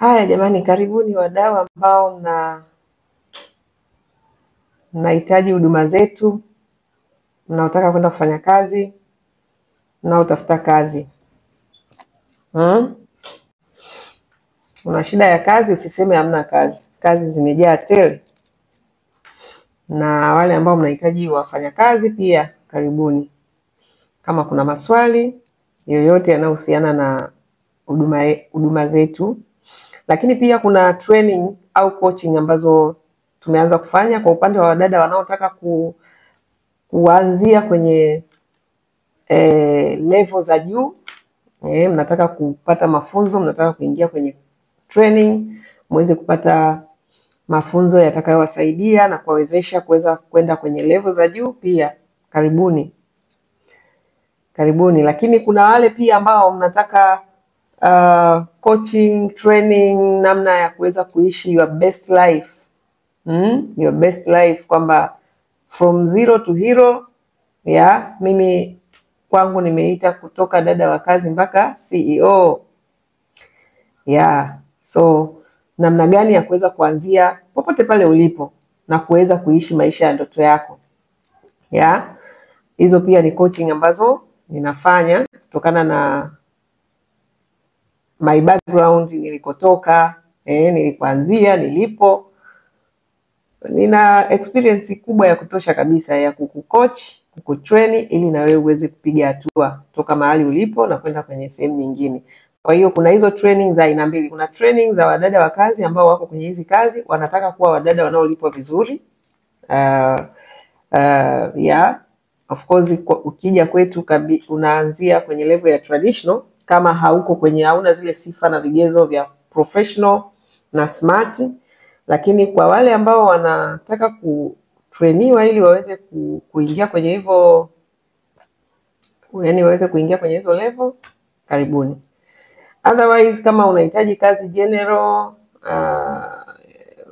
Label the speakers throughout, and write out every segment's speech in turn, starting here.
Speaker 1: Haya jamani, karibuni wadau ambao mnahitaji huduma zetu, mnaotaka kwenda kufanya kazi, mnaotafuta kazi. Una shida ya kazi, usiseme hamna kazi. Kazi zimejaa tele. Na wale ambao mnahitaji wafanya kazi pia, karibuni. Kama kuna maswali yoyote yanayohusiana na huduma zetu, lakini pia kuna training au coaching ambazo tumeanza kufanya kwa upande wa wadada wanaotaka kuanzia kwenye level za juu. Mnataka kupata mafunzo, mnataka kuingia kwenye training, muweze kupata mafunzo yatakayowasaidia na kuwawezesha kuweza kwenda kwenye level za juu pia. Karibuni. Lakini kuna wale pia ambao mnataka coaching, training, namna ya kuweza kuishi your best life. Your best life, kwamba from zero to hero. Mimi kwangu nimeita kutoka dada wa kazi mpaka CEO. So namna gani ya kuweza kuanzia popote pale ulipo na kuweza kuishi maisha ya ndoto yako. Hizo pia ni coaching ambazo ninafanya kutokana na my background, nilikotoka, nilikuanzia, nilipo. Nina experience kubwa ya kutosha kabisa ya kukucoach, kukutrain ili na wewe uweze kupiga hatua toka mahali ulipo na kwenda kwenye sehemu nyingine. Kwa hiyo kuna hizo training za aina mbili. Kuna training za wadada wa kazi ambao wako kwenye hizi kazi, wanataka kuwa wadada wanaolipwa vizuri. Of course ukija kwetu unaanzia kwenye level ya traditional kama hauna zile sifa na vigezo vya professional na smart. Lakini kwa wale ambao wanataka kutrainiwa ili waweze kuingia kwenye hivyo, waweze kuingia kwenye hizo level, karibuni. Otherwise kama unahitaji kazi general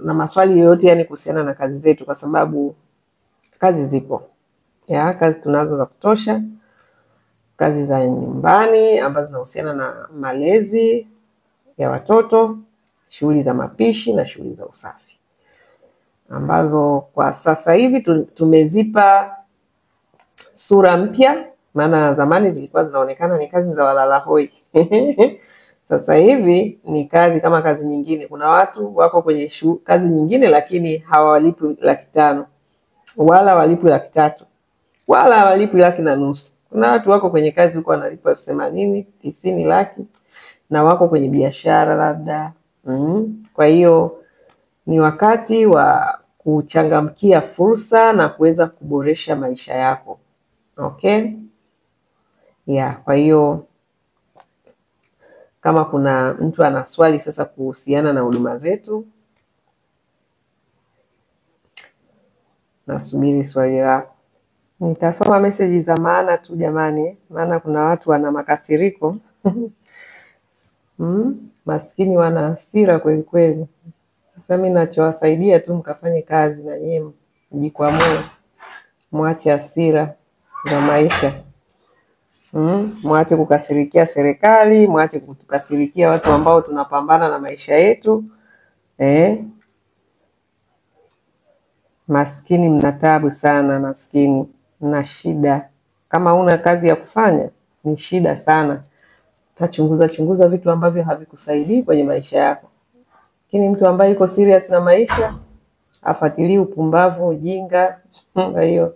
Speaker 1: na maswali yoyote kuhusiana na kazi zetu, kwa sababu kazi zipo. Kazi tunazo za kutosha. Kazi za nyumbani ambazo zinahusiana na malezi ya watoto, shughuli za mapishi na shughuli za usafi, ambazo kwa sasa hivi tumezipa sura mpya. Maana zamani zilikuwa zinaonekana ni kazi za walala hoi. Sasa hivi ni kazi kama kazi nyingine. Kuna watu wako kwenye kazi nyingine lakini hawalipi 500,000 wala walipi 300,000 wala walipi 150,000. Kuna watu wako kwenye kazi huko wanalipwa 80,000, 90 laki, na wako kwenye biashara labda. Kwa hiyo ni wakati wa kuchangamkia fursa na kuweza kuboresha maisha yako. Kwa hiyo kama kuna mtu ana swali sasa kuhusiana na huduma zetu, nasubiri swali lako. Nitasoma message za maana tu jamani, maana kuna watu wana makasiriko. Maskini wana hasira kweli kweli. Sasa mimi nachowasaidia tu mkafanye kazi na nyinyi mjikwamue. Mwache hasira za maisha. Mwache kukasirikia serikali, mwache kukasirikia watu ambao tunapambana na maisha yetu. Maskini mna taabu sana, maskini mna shida. Kama una kazi ya kufanya ni shida sana. Chunguza vitu ambavyo havikusaidii kwenye maisha yako. Lakini mtu ambaye yuko serious na maisha afuatilie upumbavu, ujinga. Kwa hiyo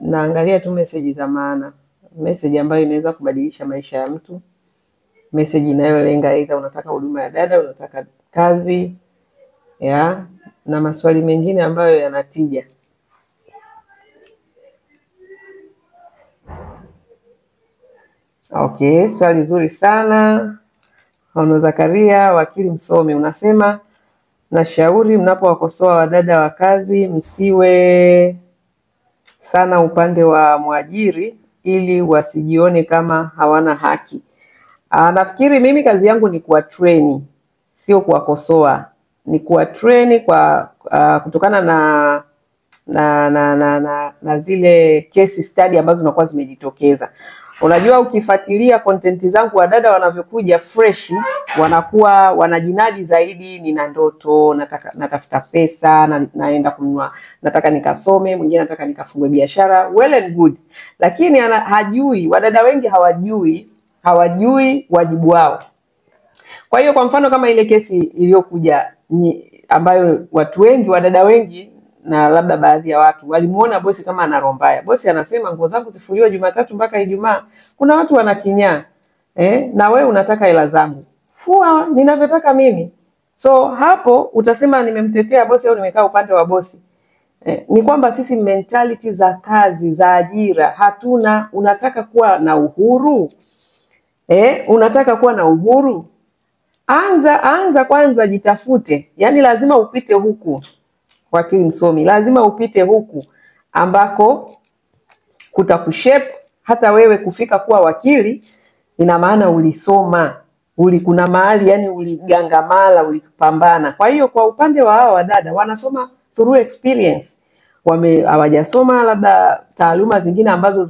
Speaker 1: naangalia tu message za maana, message ambayo inaweza kubadilisha maisha ya mtu, message inayolenga aidha unataka huduma ya dada, unataka kazi, na maswali mengine ambayo yanatija. Swali zuri sana. Ono Zakaria, wakili msomi, unasema nashauri mnapowakosoa wadada wa kazi msiwe sana upande wa mwajiri ili wasijione kama hawana haki. Nafikiri mimi kazi yangu ni kuwatrain, sio kuwakosoa. Ni kuwatrain kwa kutokana na zile case study ambazo zinakuwa zimejitokeza. Unajua ukifuatilia content zangu wadada wanavyokuja fresh, wanakuwa wanajinadi zaidi, nina ndoto, natafuta pesa, naenda kununua, nataka nikasome, mwingine nataka nikafungue biashara, well and good. Lakini hajui, wadada wengi hawajui wajibu wao. Kwa hiyo kwa mfano kama ile kesi iliyokuja ambayo watu wengi, wadada wengi na labda baadhi ya watu walimuona bosi kama ana roho mbaya. Bosi anasema nguo zangu zifuliwe Jumatatu mpaka Ijumaa. Kuna watu wanakinyaa. Na wewe unataka hela zangu. Fua ninavyotaka mimi. So hapo utasema nimemtetea bosi au nimekaa upande wa bosi. Ni kwamba sisi mentality za kazi, za ajira hatuna. Unataka kuwa na uhuru? Unataka kuwa na uhuru? Anza kwanza jitafute. Yaani lazima upite huku. Wakili msomi, lazima upite huku ambako kutakushape hata wewe kufika kuwa wakili. Ina maana ulisoma, kuna mahali yani uligangamala, ulipambana. Kwa hiyo kwa upande wa hao wadada wanasoma through experience. Hawajasoma labda taaluma zingine ambazo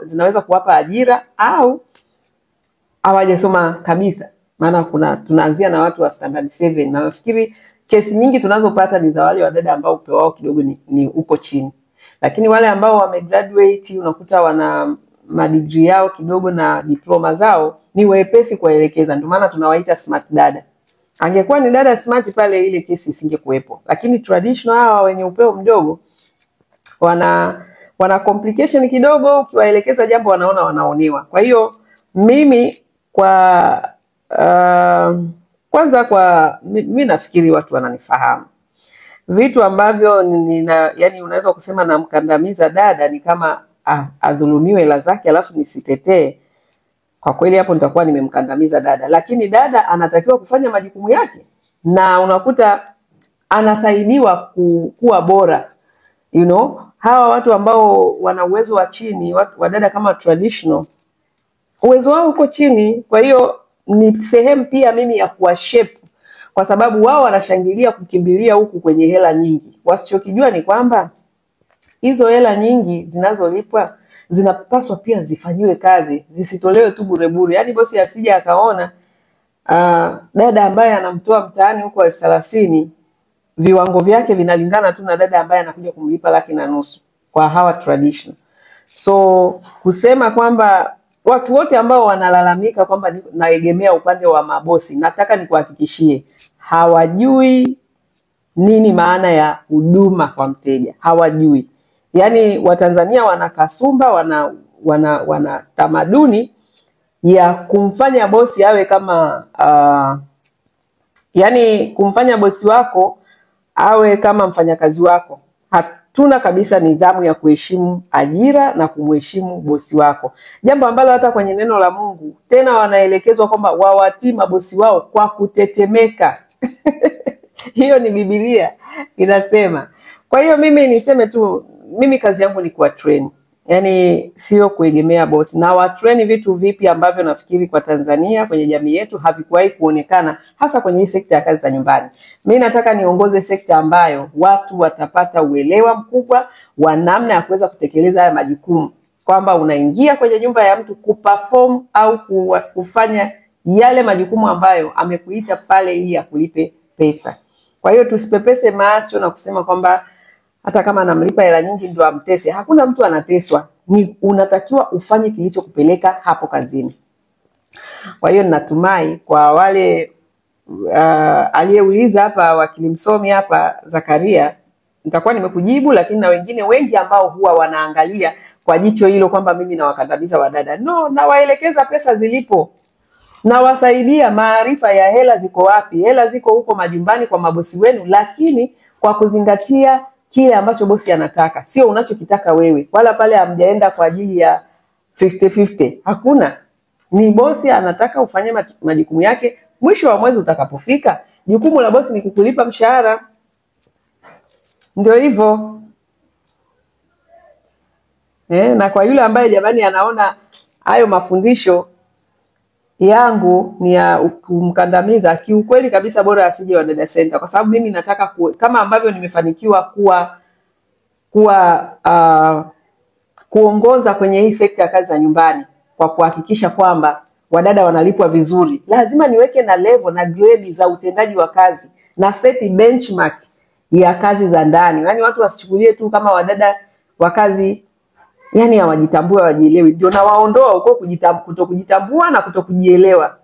Speaker 1: zinaweza kuwapa ajira, au hawajasoma kabisa. Maana tunaanzia na watu wa standard 7 na nafikiri kesi nyingi tunazopata ni za wale wadada ambao upeo wao kidogo ni uko chini. Lakini wale ambao wamegraduate unakuta wana madigrii yao kidogo na diploma zao, ni wepesi kuwaelekeza. Ndio maana tunawaita smart dada. Angekuwa ni dada smart pale ile kesi isingekuwepo. Lakini traditional hawa wenye upeo mdogo wana complication kidogo, ukiwaelekeza jambo wanaona wanaonewa. Kwa hiyo mimi kwanza mimi nafikiri watu wananifahamu. Vitu ambavyo yani unaweza kusema na mkandamiza dada ni kama adhulumiwe hela zake alafu nisitetee. Kwa kweli hapo nitakuwa nimemkandamiza dada. Lakini dada anatakiwa kufanya majukumu yake na unakuta anasaidiwa kuwa bora. Hawa watu ambao wana uwezo wa chini, wadada kama traditional, uwezo wao uko chini. Kwa hiyo ni sehemu pia mimi ya kuwashape, kwa sababu wao wanashangilia kukimbilia huku kwenye hela nyingi. Wasichokijua ni kwamba hizo hela nyingi zinazolipwa zinapaswa pia zifanyiwe kazi, zisitolewe tu bure bure. Yaani bosi asije akaona dada ambaye anamtoa mtaani huko 30,000 viwango vyake vinalingana tu na dada ambaye anakuja kumlipa 1,500,000 kwa hawa traditional. So kusema kwamba watu wote ambao wanalalamika kwamba naegemea upande wa mabosi, nataka nikuhakikishie hawajui nini maana ya huduma kwa mteja. Hawajui. Yaani Watanzania wana kasumba, wana tamaduni ya kumfanya bosi awe kama yani kumfanya bosi wako awe kama mfanyakazi wako. Hatuna kabisa nidhamu ya kuheshimu ajira na kumheshimu bosi wako. Jambo ambalo hata kwenye neno la Mungu tena wanaelekezwa kwamba wawatii mabosi wao kwa kutetemeka. Hiyo ni Biblia inasema. Kwa hiyo mimi niseme tu, mimi kazi yangu ni kuwa train. Yaani sio kuegemea bosi. Na wa train vitu vipi ambavyo nafikiri kwa Tanzania kwenye jamii yetu havikuwahi kuonekana, hasa kwenye hii sekta ya kazi za nyumbani. Mimi nataka niongoze sekta ambayo watu watapata uelewa mkubwa wa namna ya kuweza kutekeleza haya majukumu. Kwamba unaingia kwenye nyumba ya mtu kuperform au kufanya yale majukumu ambayo amekuita pale ili akulipe pesa. Kwa hiyo tusipepese macho na kusema kwamba hata kama anamlipa hela nyingi ndio amtese. Hakuna mtu anateswa. Ni unatakiwa ufanye kilichokupeleka hapo kazini. Kwa hiyo ninatumai kwa wale aliyeuliza hapa wakili msomi hapa Zakaria, nitakuwa nimekujibu, lakini na wengine wengi ambao huwa wanaangalia kwa jicho hilo kwamba mimi nawakandamiza wadada. No, nawaelekeza pesa zilipo. Na wasaidia maarifa ya hela ziko wapi. Hela ziko huko majumbani kwa mabosi wenu, lakini kwa kuzingatia kile ambacho bosi anataka, sio unachokitaka wewe. Wala pale hamjaenda kwa ajili ya 50-50. Hakuna. Ni bosi anataka ufanye majukumu yake. Mwisho wa mwezi utakapofika, jukumu la bosi ni kukulipa mshahara. Ndio hivyo. Na kwa yule ambaye jamani anaona hayo mafundisho yangu ni ya kumkandamiza, kiukweli kabisa bora asije Wadada Center, kwa sababu mimi nataka kama ambavyo nimefanikiwa kuongoza kwenye hii sekta ya kazi za nyumbani. kwa kuhakikisha kwamba wadada wanalipwa vizuri, lazima niweke na level na grade za utendaji wa kazi na set benchmark ya kazi za ndani. Yaani watu wasichukulie tu kama wadada wa kazi yani hawajitambua, hawajielewi. Ndio na waondoa huko kutokujitambua na kutokujielewa.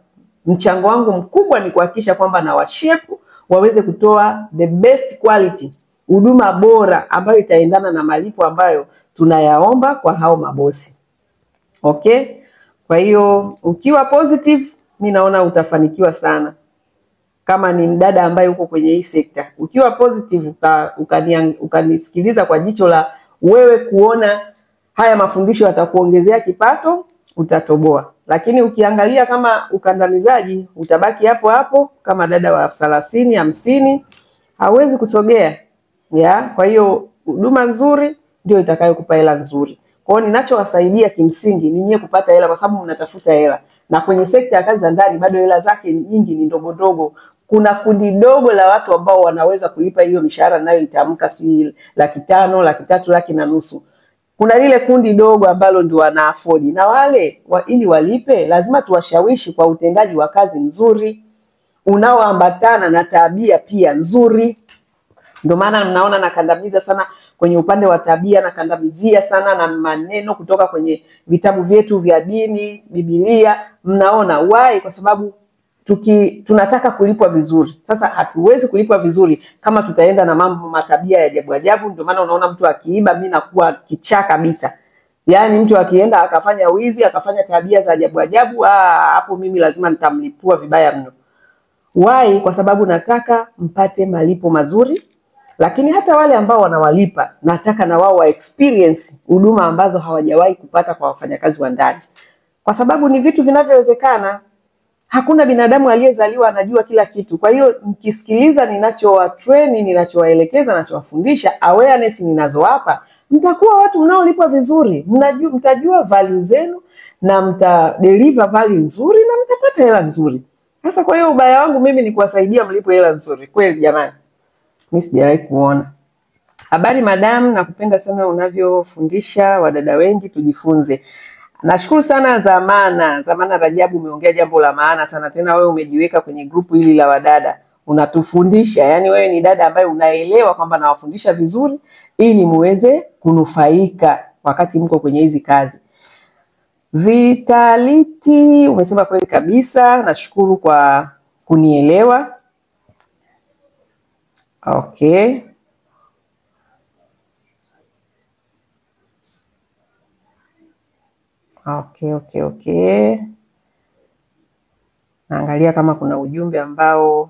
Speaker 1: Mchango wangu mkubwa ni kuhakikisha kwamba na washepu waweze kutoa the best quality, huduma bora ambayo itaendana na malipo ambayo tunayaomba kwa hao mabosi. Okay? Kwa hiyo ukiwa positive, mimi naona utafanikiwa sana. Kama ni mdada ambaye uko kwenye hii sekta, ukiwa positive ukanisikiliza kwa jicho la wewe kuona haya mafundisho yatakuongezea kipato, utatoboa. Lakini ukiangalia kama ukandamizaji, utabaki hapo hapo kama dada wa 30, 50, hauwezi kusogea. Kwa hiyo huduma nzuri ndio itakayokupa hela nzuri. Kwa hiyo ninachowasaidia kimsingi ni nyie kupata hela, kwa sababu mnatafuta hela. Na kwenye sekta ya kazi za ndani bado hela zake nyingi ni ndogo ndogo. Kuna kundi dogo la watu ambao wanaweza kulipa hiyo mishahara nayo itamka si 500,000, 300,000, 1,500,000. Kuna lile kundi dogo ambalo ndio wana afford. Na wale ili walipe lazima tuwashawishi kwa utendaji wa kazi nzuri unaoambatana na tabia pia nzuri. Ndio maana mnaona nakandamiza sana kwenye upande wa tabia, nakandamizia sana na maneno kutoka kwenye vitabu vyetu vya dini, Biblia. Mnaona why? Kwa sababu tunataka kulipwa vizuri. Sasa hatuwezi kulipwa vizuri kama tutaenda na mambo matabia ya ajabu ajabu. Ndio maana unaona mtu akiiba mimi nakuwa kichaa kabisa. Yaani mtu akienda akafanya wizi, akafanya tabia za ajabu ajabu, hapo mimi lazima nitamlipua vibaya mno. Why? Kwa sababu nataka mpate malipo mazuri. Lakini hata wale ambao wanawalipa, nataka na wao wa experience huduma ambazo hawajawahi kupata kwa wafanyakazi wa ndani. Kwa sababu ni vitu vinavyowezekana. Hakuna binadamu aliyezaliwa anajua kila kitu. Kwa hiyo mkisikiliza ninachowatrain, ninachowaelekeza, ninachowafundisha, awareness ninazowapa, mtakuwa watu mnaolipwa vizuri. Mtajua value zenu na mtadeliver value nzuri na mtapata hela nzuri. Sasa kwa hiyo ubaya wangu mimi ni kuwasaidia mlipo hela nzuri. Kweli jamani. Mimi sijawahi kuona. Habari madam, nakupenda sana unavyofundisha wadada wengi, tujifunze. Nashukuru sana Zamana Rajabu, umeongea jambo la maana sana. Tena wewe umejiweka kwenye grupu hili la wadada, unatufundisha. Yaani wewe ni dada ambaye unaelewa kwamba nawafundisha vizuri ili muweze kunufaika wakati mko kwenye hizi kazi. Vitality, umesema kweli kabisa. Nashukuru kwa kunielewa. Okay. Okay. Naangalia kama kuna ujumbe ambao